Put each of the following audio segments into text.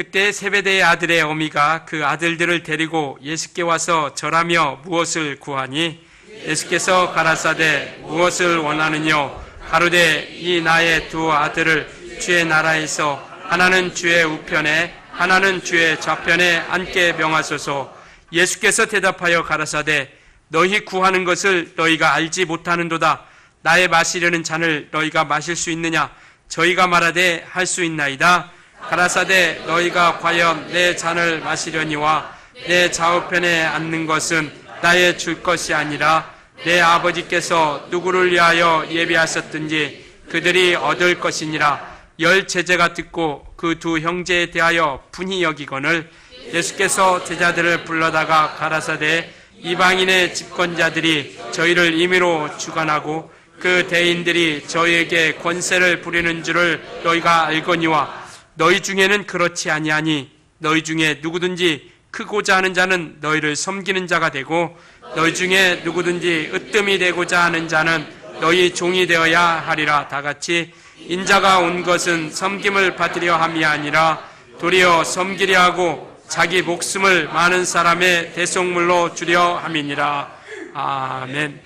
그때 세베대의 아들의 어미가 그 아들들을 데리고 예수께 와서 절하며 무엇을 구하니 예수께서 가라사대 무엇을 원하느뇨 가로되 이 나의 두 아들을 주의 나라에서 하나는 주의 우편에 하나는 주의 좌편에 앉게 명하소서. 예수께서 대답하여 가라사대 너희 구하는 것을 너희가 알지 못하는도다. 나의 마시려는 잔을 너희가 마실 수 있느냐? 저희가 말하되 할 수 있나이다. 가라사대 너희가 과연 내 잔을 마시려니와 내 좌우편에 앉는 것은 나의 줄 것이 아니라 내 아버지께서 누구를 위하여 예비하셨든지 그들이 얻을 것이니라. 열 제자가 듣고 그 두 형제에 대하여 분히 여기거늘 예수께서 제자들을 불러다가 가라사대 이방인의 집권자들이 저희를 임의로 주관하고 그 대인들이 저희에게 권세를 부리는 줄을 너희가 알거니와 너희 중에는 그렇지 아니하니 너희 중에 누구든지 크고자 하는 자는 너희를 섬기는 자가 되고 너희 중에 누구든지 으뜸이 되고자 하는 자는 너희 종이 되어야 하리라. 다같이 인자가 온 것은 섬김을 받으려 함이 아니라 도리어 섬기려 하고 자기 목숨을 많은 사람의 대속물로 주려 함이니라. 아멘.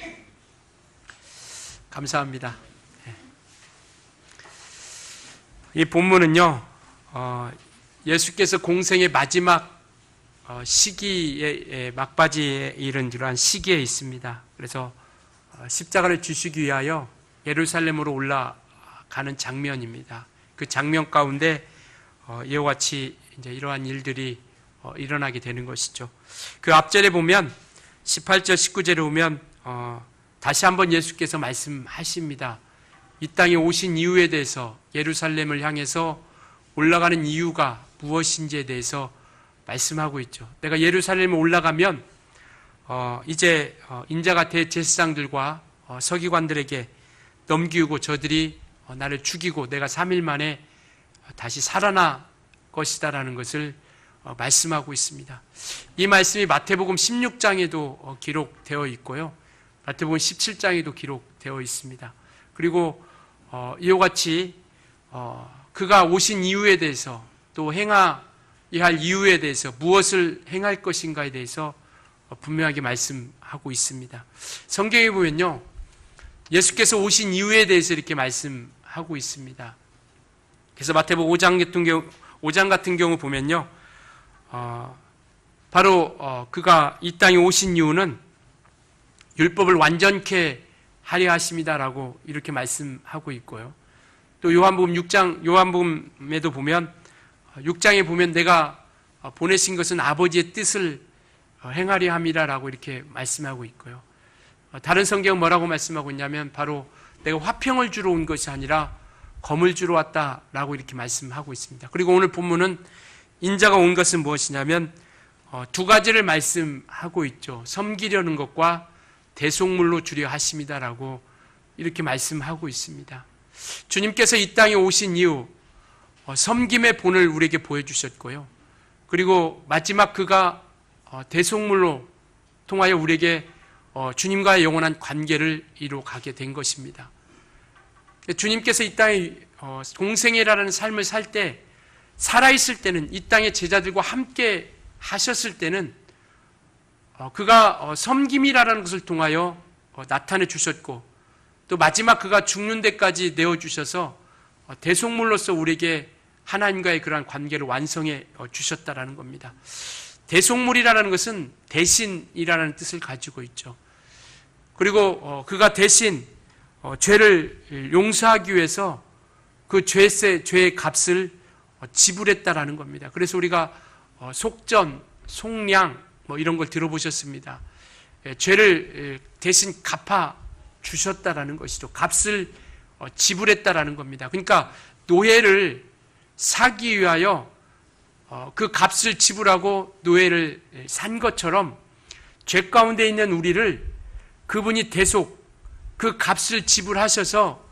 감사합니다. 이 본문은요, 예수께서 공생의 마지막 시기에 막바지에 이른 그러한 시기에 있습니다. 그래서 십자가를 주시기 위하여 예루살렘으로 올라가는 장면입니다. 그 장면 가운데 이와 같이 이제 이러한 일들이 일어나게 되는 것이죠. 그 앞절에 보면 18절 19절에 보면 다시 한번 예수께서 말씀하십니다. 이 땅에 오신 이유에 대해서 예루살렘을 향해서 올라가는 이유가 무엇인지에 대해서 말씀하고 있죠. 내가 예루살렘에 올라가면 이제 인자가 대제사장들과 서기관들에게 넘기고 저들이 나를 죽이고 내가 3일 만에 다시 살아날 것이다라는 것을 말씀하고 있습니다. 이 말씀이 마태복음 16장에도 기록되어 있고요. 마태복음 17장에도 기록되어 있습니다. 그리고 이와 같이 그가 오신 이유에 대해서 또 행하야 할 이유에 대해서 무엇을 행할 것인가에 대해서 분명하게 말씀하고 있습니다. 성경에 보면요, 예수께서 오신 이유에 대해서 이렇게 말씀하고 있습니다. 그래서 마태복음 5장 같은 경우 보면요, 바로 그가 이 땅에 오신 이유는 율법을 완전케 하려 하십니다라고 이렇게 말씀하고 있고요. 또 요한복음에도 보면 6장에 보면 내가 보내신 것은 아버지의 뜻을 행하려 함이라라고 이렇게 말씀하고 있고요. 다른 성경은 뭐라고 말씀하고 있냐면 바로 내가 화평을 주러 온 것이 아니라 검을 주러 왔다라고 이렇게 말씀하고 있습니다. 그리고 오늘 본문은 인자가 온 것은 무엇이냐면 두 가지를 말씀하고 있죠. 섬기려는 것과 대속물로 주려 하십니다라고 이렇게 말씀하고 있습니다. 주님께서 이 땅에 오신 이유, 섬김의 본을 우리에게 보여주셨고요. 그리고 마지막 그가 대속물로 통하여 우리에게 주님과의 영원한 관계를 이루어가게 된 것입니다. 주님께서 이 땅에 공생애라는 삶을 살 때, 살아있을 때는, 이 땅의 제자들과 함께 하셨을 때는 그가 섬김이라는 것을 통하여 나타내 주셨고, 또 마지막 그가 죽는 데까지 내어주셔서 대속물로서 우리에게 하나님과의 그러한 관계를 완성해 주셨다라는 겁니다. 대속물이라는 것은 대신이라는 뜻을 가지고 있죠. 그리고 그가 대신 죄를 용서하기 위해서 그 죄의 값을 지불했다라는 겁니다. 그래서 우리가 속전, 속량 이런 걸 들어보셨습니다. 죄를 대신 갚아 주셨다라는 것이죠. 값을 지불했다라는 겁니다. 그러니까 노예를 사기 위하여 그 값을 지불하고 노예를 산 것처럼 죄 가운데 있는 우리를 그분이 그 값을 지불하셔서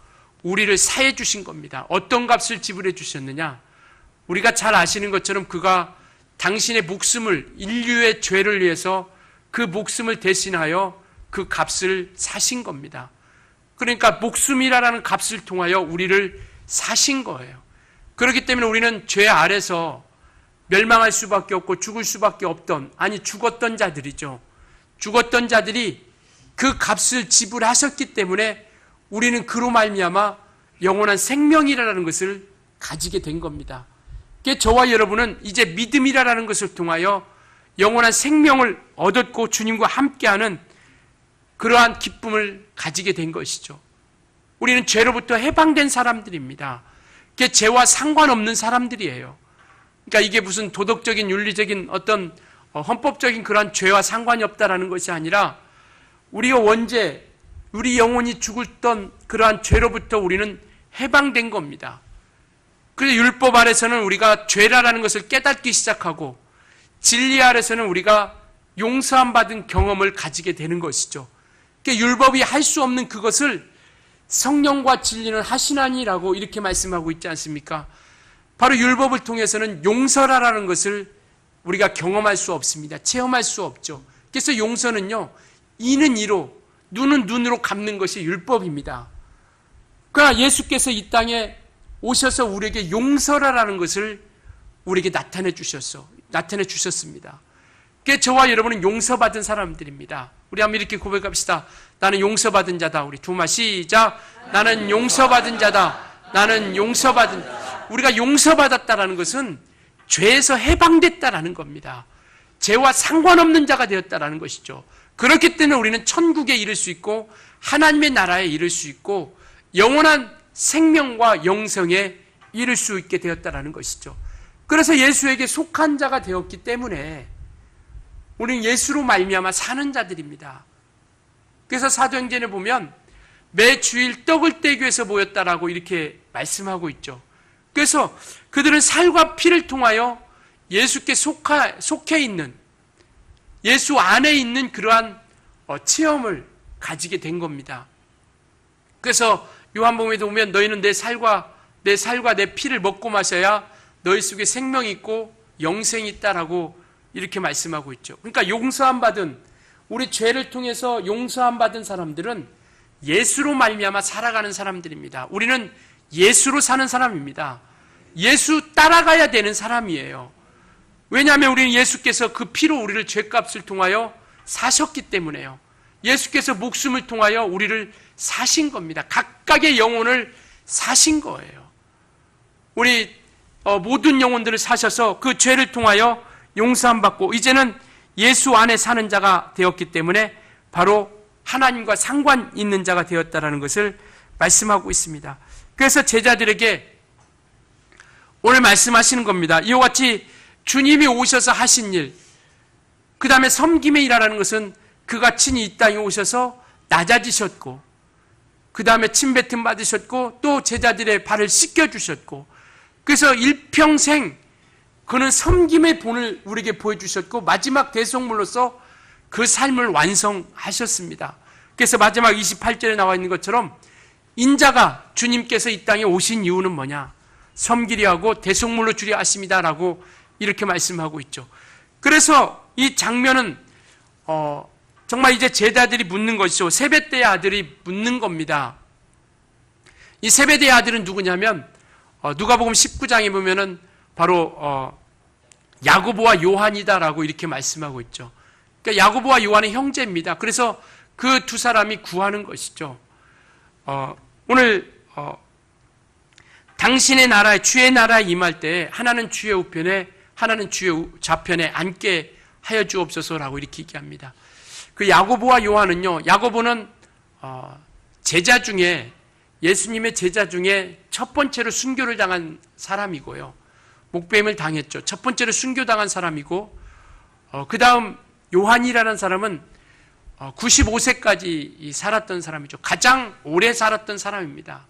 우리를 사해 주신 겁니다. 어떤 값을 지불해 주셨느냐? 우리가 잘 아시는 것처럼 그가 당신의 목숨을, 인류의 죄를 위해서 그 목숨을 대신하여 그 값을 사신 겁니다. 그러니까 목숨이라는 값을 통하여 우리를 사신 거예요. 그렇기 때문에 우리는 죄 아래서 멸망할 수밖에 없고 죽을 수밖에 없던, 아니 죽었던 자들이죠. 죽었던 자들이 그 값을 지불하셨기 때문에 우리는 그로 말미암아 영원한 생명이라는 것을 가지게 된 겁니다. 그게 저와 여러분은 이제 믿음이라는 것을 통하여 영원한 생명을 얻었고 주님과 함께하는 그러한 기쁨을 가지게 된 것이죠. 우리는 죄로부터 해방된 사람들입니다. 그게 죄와 상관없는 사람들이에요. 그러니까 이게 무슨 도덕적인 윤리적인 어떤 헌법적인 그러한 죄와 상관이 없다라는 것이 아니라 우리가 원죄, 우리 영혼이 죽었던 그러한 죄로부터 우리는 해방된 겁니다. 그래서 율법 아래서는 우리가 죄라는 것을 깨닫기 시작하고 진리 아래서는 우리가 용서함 받은 경험을 가지게 되는 것이죠. 그러니까 율법이 할 수 없는 그것을 성령과 진리는 하시나니라고 이렇게 말씀하고 있지 않습니까? 바로 율법을 통해서는 용서라는 것을 우리가 경험할 수 없습니다. 체험할 수 없죠. 그래서 용서는요, 이는 이로, 눈은 눈으로 갚는 것이 율법입니다. 그러나 예수께서 이 땅에 오셔서 우리에게 용서라는 것을 우리에게 나타내 주셨습니다. 그게 저와 여러분은 용서받은 사람들입니다. 우리 한번 이렇게 고백합시다. 나는 용서받은 자다. 우리 두 말 시작. 나는 용서받은 자다. 나는 용서받은. 우리가 용서받았다라는 것은 죄에서 해방됐다라는 겁니다. 죄와 상관없는 자가 되었다라는 것이죠. 그렇기 때문에 우리는 천국에 이를 수 있고 하나님의 나라에 이를 수 있고 영원한 생명과 영생에 이를 수 있게 되었다라는 것이죠. 그래서 예수에게 속한 자가 되었기 때문에 우리는 예수로 말미암아 사는 자들입니다. 그래서 사도행전에 보면 매 주일 떡을 떼기 위해서 모였다라고 이렇게 말씀하고 있죠. 그래서 그들은 살과 피를 통하여 예수께 속해 있는, 예수 안에 있는 그러한 체험을 가지게 된 겁니다. 그래서 요한복음에도 보면 너희는 내 살과 내 피를 먹고 마셔야 너희 속에 생명이 있고 영생이 있다라고 이렇게 말씀하고 있죠. 그러니까 용서함 받은, 우리 죄를 통해서 용서함 받은 사람들은 예수로 말미암아 살아가는 사람들입니다. 우리는 예수로 사는 사람입니다. 예수 따라가야 되는 사람이에요. 왜냐하면 우리는 예수께서 그 피로 우리를 죄값을 통하여 사셨기 때문에요. 예수께서 목숨을 통하여 우리를 사신 겁니다. 각각의 영혼을 사신 거예요. 우리 모든 영혼들을 사셔서 그 죄를 통하여 용서함 받고 이제는 예수 안에 사는 자가 되었기 때문에 바로 하나님과 상관 있는 자가 되었다라는 것을 말씀하고 있습니다. 그래서 제자들에게 오늘 말씀하시는 겁니다. 이와 같이 주님이 오셔서 하신 일, 그 다음에 섬김의 일이라는 것은 그가 친히 이 땅에 오셔서 낮아지셨고, 그 다음에 침뱉음 받으셨고, 또 제자들의 발을 씻겨주셨고, 그래서 일평생 그는 섬김의 본을 우리에게 보여주셨고, 마지막 대속물로서 그 삶을 완성하셨습니다. 그래서 마지막 28절에 나와 있는 것처럼 인자가 주님께서 이 땅에 오신 이유는 뭐냐? 섬기려 하고 대속물로 주려 하심이다라고 이렇게 말씀하고 있죠. 그래서 이 장면은 정말 이제 제자들이 묻는 것이죠. 세베대의 아들이 묻는 겁니다. 이 세베대의 아들은 누구냐면 누가복음 19장에 보면은 바로 야고보와 요한이다라고 이렇게 말씀하고 있죠. 그러니까 야고보와 요한의 형제입니다. 그래서 그 두 사람이 구하는 것이죠. 오늘 당신의 나라에, 주의 나라에 임할 때 하나는 주의 우편에 하나는 주의 좌편에 앉게 하여 주옵소서라고 이렇게 얘기합니다. 그 야고보와 요한은요, 야고보는 제자 중에, 예수님의 제자 중에 첫 번째로 순교를 당한 사람이고요. 목배임을 당했죠. 첫 번째로 순교당한 사람이고, 그 다음 요한이라는 사람은 95세까지 살았던 사람이죠. 가장 오래 살았던 사람입니다.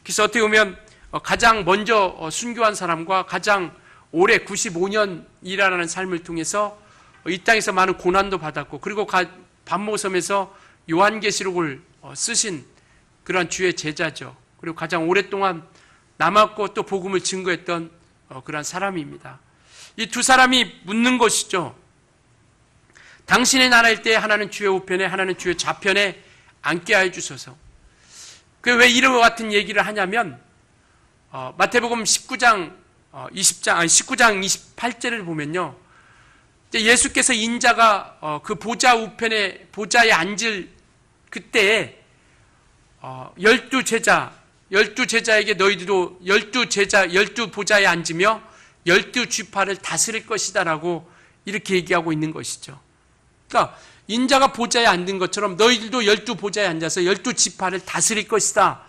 그래서 어떻게 보면 가장 먼저 순교한 사람과 가장 오래 95년이라는 삶을 통해서 이 땅에서 많은 고난도 받았고, 그리고 반모섬에서 요한계시록을 쓰신 그러한 주의 제자죠. 그리고 가장 오랫동안 남았고 또 복음을 증거했던 그러한 사람입니다. 이 두 사람이 묻는 것이죠. 당신의 나라일 때 하나는 주의 우편에 하나는 주의 좌편에 앉게 하여 주소서. 왜 이런 것 같은 얘기를 하냐면 마태복음 19장 19장 28절을 보면요. 예수께서 인자가 그 보좌 우편에 보좌에 앉을 그때에 12제자에게 너희들도 12보좌에 앉으며 12지파를 다스릴 것이다라고 이렇게 얘기하고 있는 것이죠. 그러니까 인자가 보좌에 앉은 것처럼 너희들도 12보좌에 앉아서 12지파를 다스릴 것이다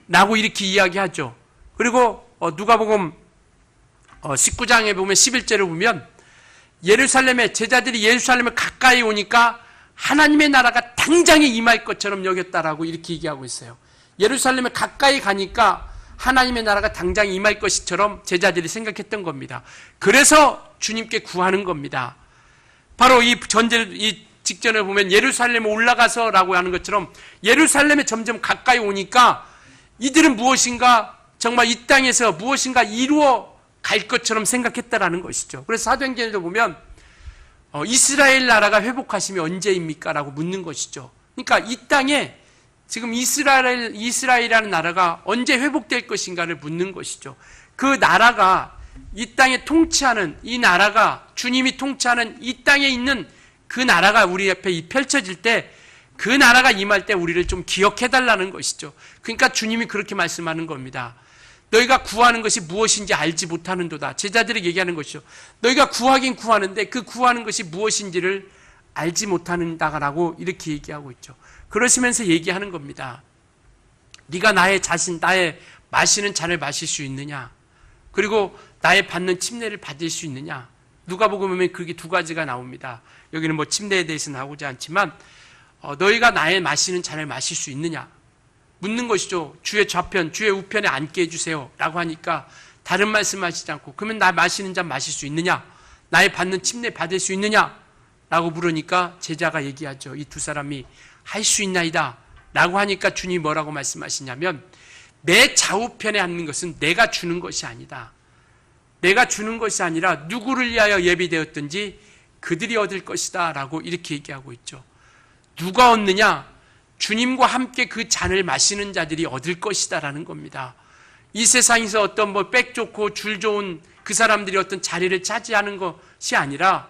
라고 이렇게 이야기하죠. 그리고 누가복음 19장에 보면 11절을 보면 제자들이 예루살렘에 가까이 오니까 하나님의 나라가 당장에 임할 것처럼 여겼다라고 이렇게 얘기하고 있어요. 예루살렘에 가까이 가니까 하나님의 나라가 당장 임할 것처럼 제자들이 생각했던 겁니다. 그래서 주님께 구하는 겁니다. 바로 이 직전에 보면 예루살렘에 올라가서라고 하는 것처럼 예루살렘에 점점 가까이 오니까 이들은 무엇인가 정말 이 땅에서 무엇인가 이루어 갈 것처럼 생각했다라는 것이죠. 그래서 사도행전에도 보면 이스라엘 나라가 회복하심이 언제입니까? 라고 묻는 것이죠. 그러니까 이 땅에 지금 이스라엘이라는 나라가 언제 회복될 것인가를 묻는 것이죠. 그 나라가 이 땅에 통치하는 이 나라가 주님이 통치하는 이 땅에 있는 그 나라가 우리 앞에 펼쳐질 때 그 나라가 임할 때 우리를 좀 기억해달라는 것이죠. 그러니까 주님이 그렇게 말씀하는 겁니다. 너희가 구하는 것이 무엇인지 알지 못하는도다. 제자들에게 얘기하는 것이죠. 너희가 구하긴 구하는데 그 구하는 것이 무엇인지를 알지 못하는다라고 이렇게 얘기하고 있죠. 그러시면서 얘기하는 겁니다. 네가 나의 마시는 잔을 마실 수 있느냐? 그리고 나의 받는 침례를 받을 수 있느냐? 누가복음에 그게 두 가지가 나옵니다. 여기는 뭐 침례에 대해서 나오지 않지만 너희가 나의 마시는 잔을 마실 수 있느냐? 묻는 것이죠. 주의 좌편, 주의 우편에 앉게 해주세요 라고 하니까 다른 말씀하시지 않고 그러면 나 마시는 잔 마실 수 있느냐? 나의 받는 침례 받을 수 있느냐? 라고 물으니까 제자가 얘기하죠. 이 두 사람이 할 수 있나이다 라고 하니까 주님이 뭐라고 말씀하시냐면 내 좌우편에 앉는 것은 내가 주는 것이 아니다. 내가 주는 것이 아니라 누구를 위하여 예비되었든지 그들이 얻을 것이다 라고 이렇게 얘기하고 있죠. 누가 얻느냐? 주님과 함께 그 잔을 마시는 자들이 얻을 것이다 라는 겁니다. 이 세상에서 어떤 백 좋고 줄 좋은 그 사람들이 어떤 자리를 차지하는 것이 아니라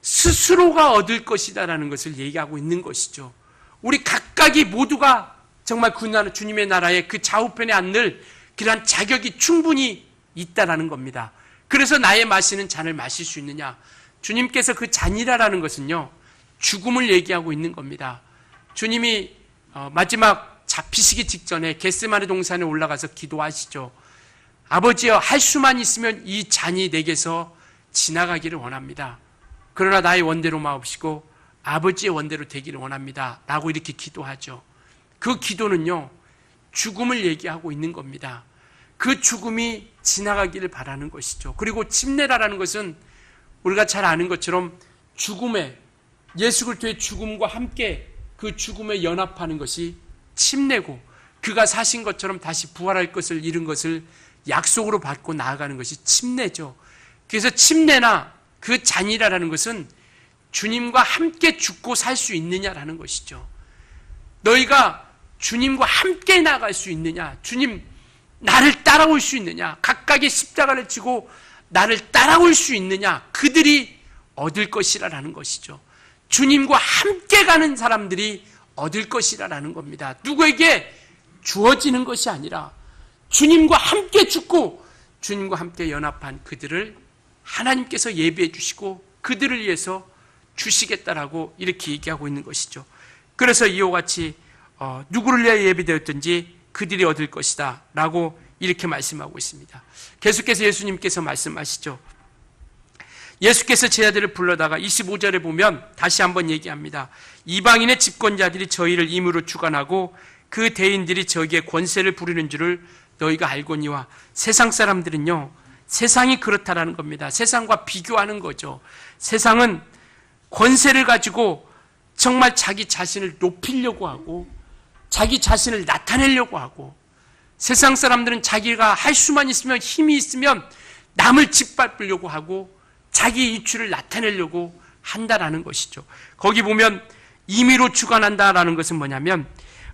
스스로가 얻을 것이다 라는 것을 얘기하고 있는 것이죠. 우리 각각이 모두가 정말 그 나라, 주님의 나라의 그 좌우편에 앉을 그러한 자격이 충분히 있다라는 겁니다. 그래서 나의 마시는 잔을 마실 수 있느냐? 주님께서 그 잔이라는 것은요, 죽음을 얘기하고 있는 겁니다. 주님이 마지막 잡히시기 직전에 겟세마네 동산에 올라가서 기도하시죠. 아버지여, 할 수만 있으면 이 잔이 내게서 지나가기를 원합니다. 그러나 나의 원대로 마옵시고 아버지의 원대로 되기를 원합니다 라고 이렇게 기도하죠. 그 기도는요, 죽음을 얘기하고 있는 겁니다. 그 죽음이 지나가기를 바라는 것이죠. 그리고 침례라는 것은 우리가 잘 아는 것처럼 예수 그리스도의 죽음과 함께 그 죽음에 연합하는 것이 침례고, 그가 사신 것처럼 다시 부활할 것을 이룬 것을 약속으로 받고 나아가는 것이 침례죠. 그래서 침례나 그 잔이라는 것은 주님과 함께 죽고 살 수 있느냐라는 것이죠. 너희가 주님과 함께 나갈 수 있느냐? 주님, 나를 따라올 수 있느냐? 각각의 십자가를 지고 나를 따라올 수 있느냐? 그들이 얻을 것이라는 것이죠. 주님과 함께 가는 사람들이 얻을 것이라는 겁니다. 누구에게 주어지는 것이 아니라 주님과 함께 죽고 주님과 함께 연합한 그들을 하나님께서 예비해 주시고 그들을 위해서 주시겠다라고 이렇게 얘기하고 있는 것이죠. 그래서 이와 같이 누구를 위하여 예비되었든지 그들이 얻을 것이다 라고 이렇게 말씀하고 있습니다. 계속해서 예수님께서 말씀하시죠. 예수께서 제자들을 불러다가 25절에 보면 다시 한번 얘기합니다. 이방인의 집권자들이 저희를 임으로 주관하고 그 대인들이 저에게 권세를 부리는 줄을 너희가 알거니와. 세상 사람들은요, 세상이 그렇다라는 겁니다. 세상과 비교하는 거죠. 세상은 권세를 가지고 정말 자기 자신을 높이려고 하고 자기 자신을 나타내려고 하고, 세상 사람들은 자기가 할 수만 있으면, 힘이 있으면 남을 짓밟으려고 하고 자기 이치를 나타내려고 한다라는 것이죠. 거기 보면 임의로 주관한다라는 것은 뭐냐면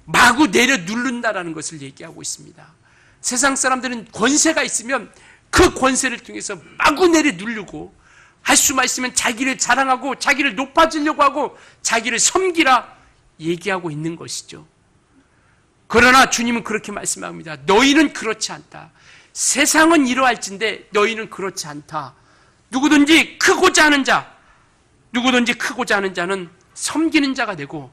마구 내려 누른다라는 것을 얘기하고 있습니다. 세상 사람들은 권세가 있으면 그 권세를 통해서 마구 내리 누르고 할 수만 있으면 자기를 자랑하고 자기를 높아지려고 하고 자기를 섬기라 얘기하고 있는 것이죠. 그러나 주님은 그렇게 말씀합니다. 너희는 그렇지 않다. 세상은 이러할진데 너희는 그렇지 않다. 누구든지 크고자 하는 자는 섬기는 자가 되고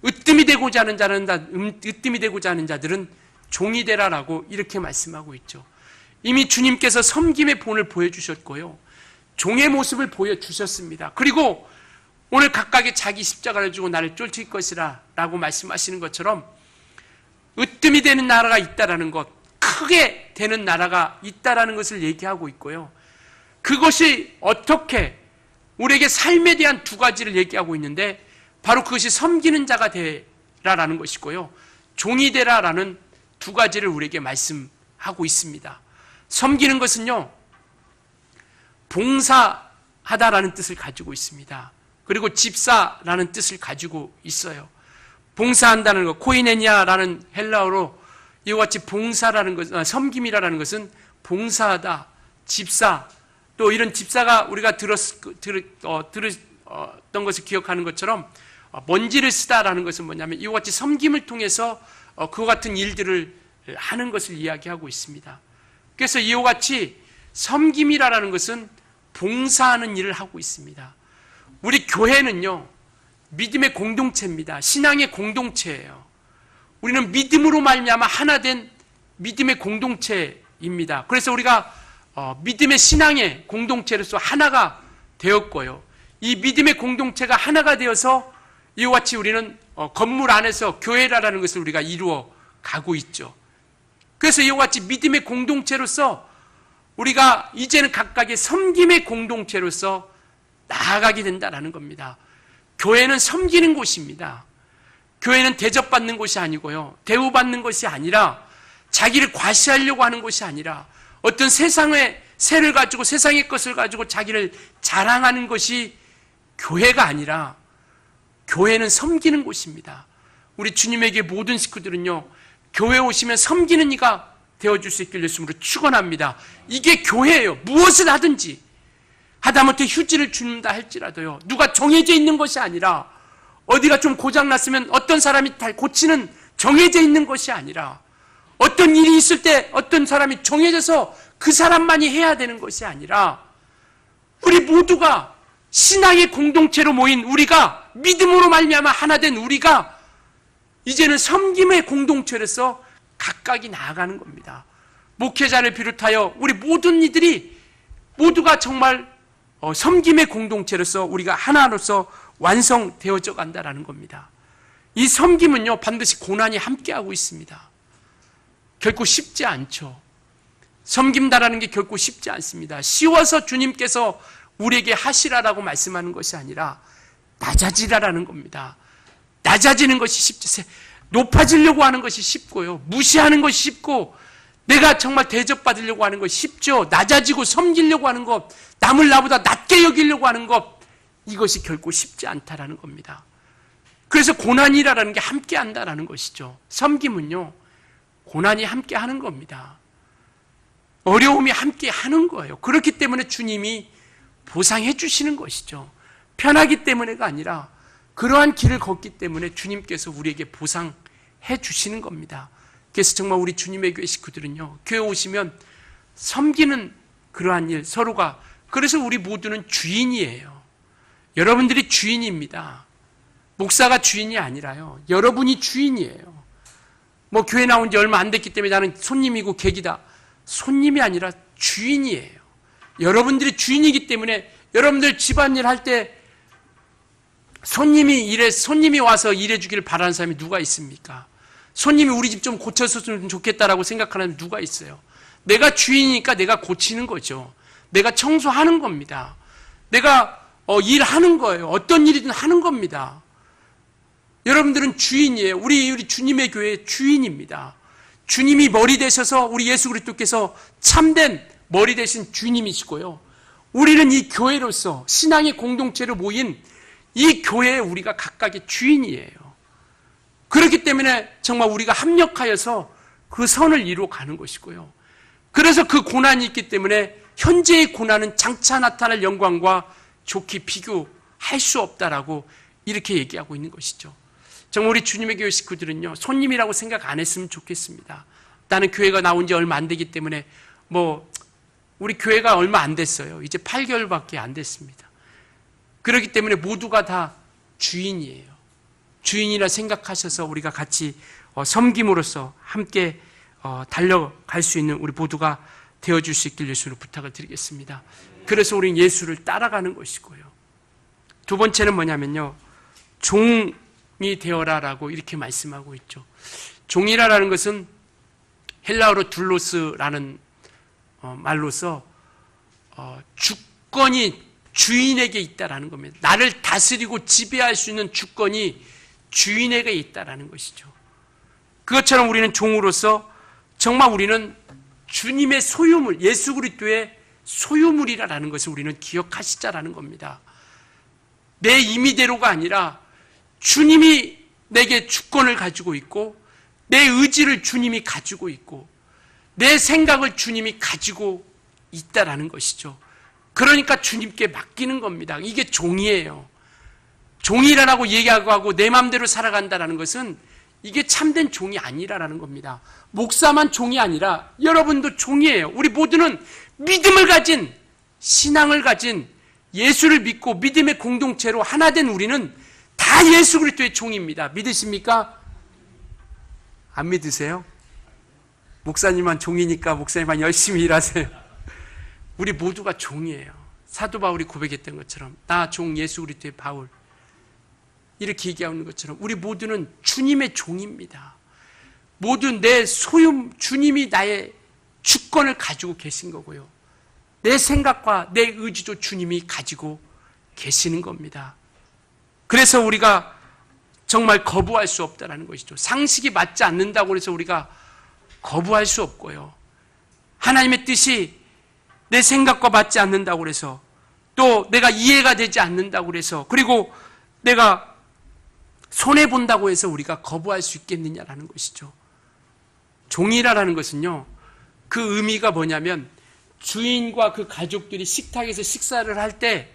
으뜸이 되고자 하는 자들은 종이 되라라고 이렇게 말씀하고 있죠. 이미 주님께서 섬김의 본을 보여주셨고요. 종의 모습을 보여주셨습니다. 그리고 오늘 각각의 자기 십자가를 주고 나를 쫓을 것이라 라고 말씀하시는 것처럼 으뜸이 되는 나라가 있다라는 것, 크게 되는 나라가 있다라는 것을 얘기하고 있고요. 그것이 어떻게 우리에게 삶에 대한 두 가지를 얘기하고 있는데 바로 그것이 섬기는 자가 되라라는 것이고요. 종이 되라라는 두 가지를 우리에게 말씀하고 있습니다. 섬기는 것은요, 봉사하다라는 뜻을 가지고 있습니다. 그리고 집사라는 뜻을 가지고 있어요. 봉사한다는 것, 코이네니아라는 헬라어로 이와 같이 봉사라는 것, 섬김이라는 것은 봉사하다, 집사, 또 이런 집사가 우리가 들었던 것을 기억하는 것처럼 먼지를 쓰다라는 것은 뭐냐면 이와 같이 섬김을 통해서 그와 같은 일들을 하는 것을 이야기하고 있습니다. 그래서 이와 같이 섬김이라는 것은 봉사하는 일을 하고 있습니다. 우리 교회는요, 믿음의 공동체입니다. 신앙의 공동체예요. 우리는 믿음으로 말미암아 하나 된 믿음의 공동체입니다. 그래서 우리가 믿음의 신앙의 공동체로서 하나가 되었고요. 이 믿음의 공동체가 하나가 되어서 이와 같이 우리는 건물 안에서 교회라는 것을 우리가 이루어 가고 있죠. 그래서 이와 같이 믿음의 공동체로서 우리가 이제는 각각의 섬김의 공동체로서 나아가게 된다는 겁니다. 교회는 섬기는 곳입니다. 교회는 대접받는 곳이 아니고요, 대우받는 것이 아니라 자기를 과시하려고 하는 것이 아니라 어떤 세상의 세를 가지고 세상의 것을 가지고 자기를 자랑하는 것이 교회가 아니라 교회는 섬기는 곳입니다. 우리 주님에게 모든 식구들은요, 교회에 오시면 섬기는 이가 되어줄 수 있길 예수님으로 축원합니다. 이게 교회예요. 무엇을 하든지 하다못해 휴지를 준다 할지라도요, 누가 정해져 있는 것이 아니라 어디가 좀 고장났으면 어떤 사람이 다 고치는 정해져 있는 것이 아니라 어떤 일이 있을 때 어떤 사람이 정해져서 그 사람만이 해야 되는 것이 아니라 우리 모두가 신앙의 공동체로 모인 우리가 믿음으로 말미암아 하나 된 우리가 이제는 섬김의 공동체로서 각각이 나아가는 겁니다. 목회자를 비롯하여 우리 모든 이들이 모두가 정말 섬김의 공동체로서 우리가 하나로서 완성되어져 간다는 겁니다. 이 섬김은요, 반드시 고난이 함께하고 있습니다. 결코 쉽지 않죠. 섬김다라는 게 결코 쉽지 않습니다. 쉬워서 주님께서 우리에게 하시라라고 말씀하는 것이 아니라 낮아지라라는 겁니다. 낮아지는 것이 쉽지, 높아지려고 하는 것이 쉽고요, 무시하는 것이 쉽고, 내가 정말 대접받으려고 하는 것이 쉽죠. 낮아지고 섬기려고 하는 것, 남을 나보다 낮게 여기려고 하는 것, 이것이 결코 쉽지 않다라는 겁니다. 그래서 고난이라는 게 함께 한다라는 것이죠. 섬김은요, 고난이 함께 하는 겁니다. 어려움이 함께 하는 거예요. 그렇기 때문에 주님이 보상해 주시는 것이죠. 편하기 때문에가 아니라 그러한 길을 걷기 때문에 주님께서 우리에게 보상해 주시는 겁니다. 그래서 정말 우리 주님의 교회 식구들은요, 교회 오시면 섬기는 그러한 일, 서로가, 그래서 우리 모두는 주인이에요. 여러분들이 주인입니다. 목사가 주인이 아니라요, 여러분이 주인이에요. 뭐 교회 나온 지 얼마 안 됐기 때문에 나는 손님이고 객이다. 손님이 아니라 주인이에요. 여러분들이 주인이기 때문에 여러분들 집안일 할 때 손님이 와서 일해주기를 바라는 사람이 누가 있습니까? 손님이 우리 집 좀 고쳤으면 좋겠다라고 생각하는 사람이 누가 있어요? 내가 주인이니까 내가 고치는 거죠. 내가 청소하는 겁니다. 내가 일하는 거예요. 어떤 일이든 하는 겁니다. 여러분들은 주인이에요. 우리 주님의 교회의 주인입니다. 주님이 머리 되셔서 우리 예수 그리스도께서 참된 머리 되신 주님이시고요, 우리는 이 교회로서 신앙의 공동체로 모인 이 교회에 우리가 각각의 주인이에요. 그렇기 때문에 정말 우리가 합력하여서 그 선을 이루어 가는 것이고요, 그래서 그 고난이 있기 때문에 현재의 고난은 장차 나타날 영광과 좋게 비교할 수 없다라고 이렇게 얘기하고 있는 것이죠. 정말 우리 주님의 교회 식구들은요, 손님이라고 생각 안 했으면 좋겠습니다. 나는 교회가 나온 지 얼마 안 되기 때문에 우리 교회가 얼마 안 됐어요. 이제 8개월밖에 안 됐습니다. 그렇기 때문에 모두가 다 주인이에요. 주인이라 생각하셔서 우리가 같이 섬김으로써 함께 달려갈 수 있는 우리 모두가 되어줄 수 있길 예수로 부탁을 드리겠습니다. 그래서 우리는 예수를 따라가는 것이고요. 두 번째는 뭐냐면요, 종이 되어라라고 이렇게 말씀하고 있죠. 종이라는 것은 헬라어로 둘로스라는 말로서 주권이 주인에게 있다라는 겁니다. 나를 다스리고 지배할 수 있는 주권이 주인에게 있다라는 것이죠. 그것처럼 우리는 종으로서 정말 우리는 주님의 소유물, 예수 그리스도의 소유물이라는 것을 우리는 기억하시자라는 겁니다. 내 임의대로가 아니라 주님이 내게 주권을 가지고 있고, 내 의지를 주님이 가지고 있고, 내 생각을 주님이 가지고 있다라는 것이죠. 그러니까 주님께 맡기는 겁니다. 이게 종이에요. 종이라고 얘기하고 내 마음대로 살아간다는 것은 이게 참된 종이 아니라는 겁니다. 목사만 종이 아니라 여러분도 종이에요. 우리 모두는 믿음을 가진, 신앙을 가진, 예수를 믿고 믿음의 공동체로 하나 된 우리는 다 예수 그리스도의 종입니다. 믿으십니까? 안 믿으세요? 목사님만 종이니까 목사님만 열심히 일하세요. 우리 모두가 종이에요. 사도 바울이 고백했던 것처럼 나 종 예수 그리스도의 바울, 이렇게 얘기하는 것처럼 우리 모두는 주님의 종입니다. 모두 내 소유, 주님이 나의 주권을 가지고 계신 거고요. 내 생각과 내 의지도 주님이 가지고 계시는 겁니다. 그래서 우리가 정말 거부할 수 없다는 것이죠. 상식이 맞지 않는다고 해서 우리가 거부할 수 없고요. 하나님의 뜻이 내 생각과 맞지 않는다고 해서, 또 내가 이해가 되지 않는다고 해서, 그리고 내가 손해본다고 해서 우리가 거부할 수 있겠느냐라는 것이죠. 종이라는 것은요, 그 의미가 뭐냐면 주인과 그 가족들이 식탁에서 식사를 할 때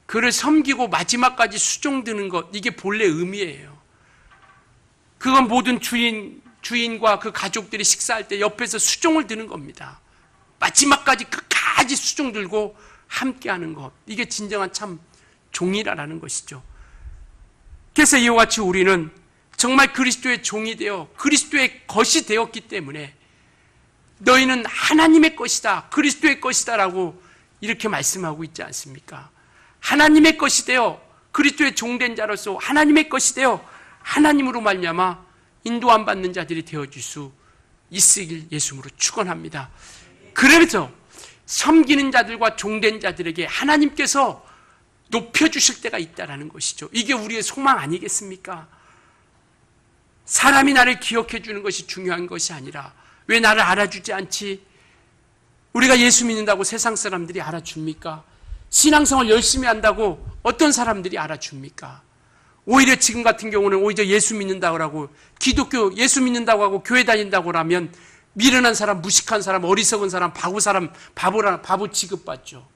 그를 섬기고 마지막까지 수종드는 것, 이게 본래 의미예요. 그건 모든 주인과 그 가족들이 식사할 때 옆에서 수종을 드는 겁니다. 마지막까지 끝까지 수종 들고 함께하는 것, 이게 진정한 참 종이라는 것이죠. 그래서 이와 같이 우리는 정말 그리스도의 종이 되어 그리스도의 것이 되었기 때문에 너희는 하나님의 것이다, 그리스도의 것이다 라고 이렇게 말씀하고 있지 않습니까? 하나님의 것이 되어 그리스도의 종된 자로서 하나님의 것이 되어 하나님으로 말미암아 인도함 받는 자들이 되어줄 수 있으길 예수님으로 축원합니다. 그래서 섬기는 자들과 종된 자들에게 하나님께서 높여주실 때가 있다는 것이죠. 이게 우리의 소망 아니겠습니까? 사람이 나를 기억해 주는 것이 중요한 것이 아니라 왜 나를 알아주지 않지? 우리가 예수 믿는다고 세상 사람들이 알아줍니까? 신앙생활 열심히 한다고 어떤 사람들이 알아줍니까? 오히려 지금 같은 경우는 오히려 예수 믿는다고 하고 기독교 예수 믿는다고 하고 교회 다닌다고 하면 미련한 사람, 무식한 사람, 어리석은 사람, 바보 취급받죠.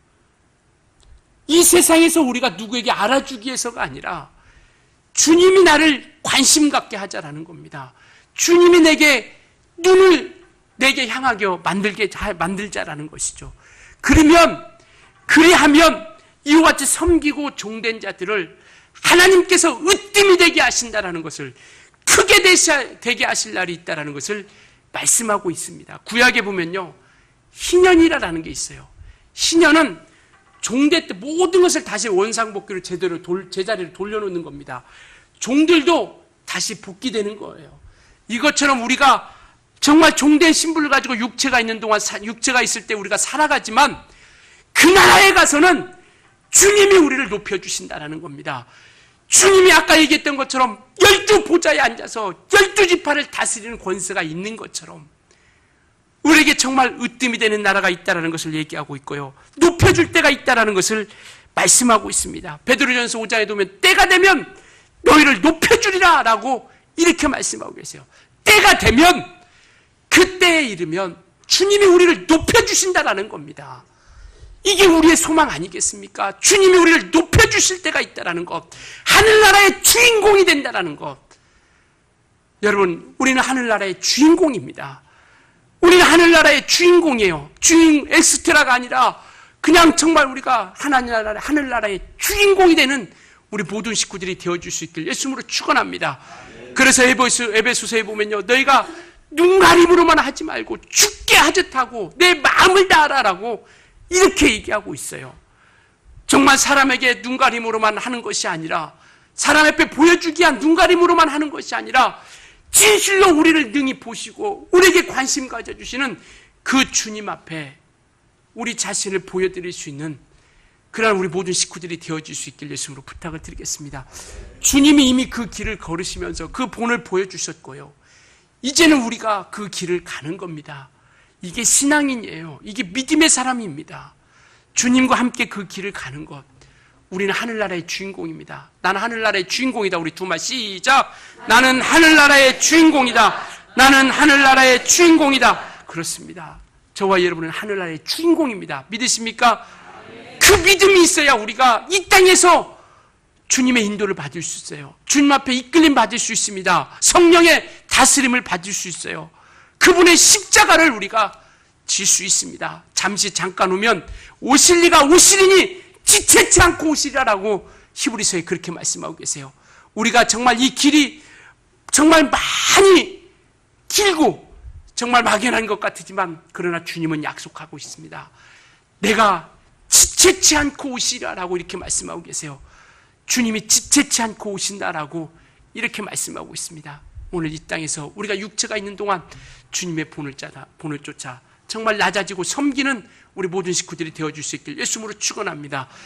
이 세상에서 우리가 누구에게 알아주기 위해서가 아니라 주님이 나를 관심 갖게 하자라는 겁니다. 주님이 내게 눈을 내게 향하게 만들자라는 것이죠. 그리하면 이와 같이 섬기고 종된 자들을 하나님께서 으뜸이 되게 하신다라는 것을, 크게 되게 하실 날이 있다라는 것을 말씀하고 있습니다. 구약에 보면요, 희년이라는 게 있어요. 희년은 종대 때 모든 것을 다시 원상복귀로 제자리로 돌려놓는 겁니다. 종들도 다시 복귀되는 거예요. 이것처럼 우리가 정말 종된 신분을 가지고 육체가 있는 동안, 육체가 있을 때 우리가 살아가지만 그 나라에 가서는 주님이 우리를 높여주신다는 겁니다. 주님이 아까 얘기했던 것처럼 12 보좌에 앉아서 12지파를 다스리는 권세가 있는 것처럼 우리에게 정말 으뜸이 되는 나라가 있다는 것을 얘기하고 있고요. 높여줄 때가 있다는 것을 말씀하고 있습니다. 베드로전서 5장에 보면 때가 되면 너희를 높여주리라 라고 이렇게 말씀하고 계세요. 때가 되면, 그때에 이르면 주님이 우리를 높여주신다라는 겁니다. 이게 우리의 소망 아니겠습니까? 주님이 우리를 높여주실 때가 있다라는 것, 하늘나라의 주인공이 된다라는 것. 여러분, 우리는 하늘나라의 주인공입니다. 우리는 하늘나라의 주인공이에요. 주인 엑스트라가 아니라 그냥 정말 우리가 하늘나라의 주인공이 되는 우리 모든 식구들이 되어줄 수 있길 예수님으로 축원합니다. 그래서 에베소서에 보면요, 너희가 눈가림으로만 하지 말고 죽게 하듯하고 내 마음을 다하라라고 이렇게 얘기하고 있어요. 정말 사람에게 눈가림으로만 하는 것이 아니라, 사람 앞에 보여주기 위한 눈가림으로만 하는 것이 아니라 진실로 우리를 능히 보시고 우리에게 관심 가져주시는 그 주님 앞에 우리 자신을 보여드릴 수 있는 그러한 우리 모든 식구들이 되어질 수 있길 예수님으로 부탁을 드리겠습니다. 주님이 이미 그 길을 걸으시면서 그 본을 보여주셨고요, 이제는 우리가 그 길을 가는 겁니다. 이게 신앙인이에요. 이게 믿음의 사람입니다. 주님과 함께 그 길을 가는 것. 우리는 하늘나라의 주인공입니다. 나는 하늘나라의 주인공이다. 우리 두 말 시작. 나는 하늘나라의 주인공이다. 나는 하늘나라의 주인공이다. 그렇습니다. 저와 여러분은 하늘나라의 주인공입니다. 믿으십니까? 그 믿음이 있어야 우리가 이 땅에서 주님의 인도를 받을 수 있어요. 주님 앞에 이끌림 받을 수 있습니다. 성령의 다스림을 받을 수 있어요. 그분의 십자가를 우리가 질 수 있습니다. 잠깐 오면 오실리가 오시리니 지체치 않고 오시리라고 히브리서에 그렇게 말씀하고 계세요. 우리가 정말 이 길이 정말 많이 길고 정말 막연한 것 같지만 그러나 주님은 약속하고 있습니다. 내가 지체치 않고 오시리라고 이렇게 말씀하고 계세요. 주님이 지체치 않고 오신다라고 이렇게 말씀하고 있습니다. 오늘 이 땅에서 우리가 육체가 있는 동안 주님의 본을 쫓아 정말 낮아지고 섬기는 우리 모든 식구들이 되어줄 수 있길 예수님으로 축원합니다.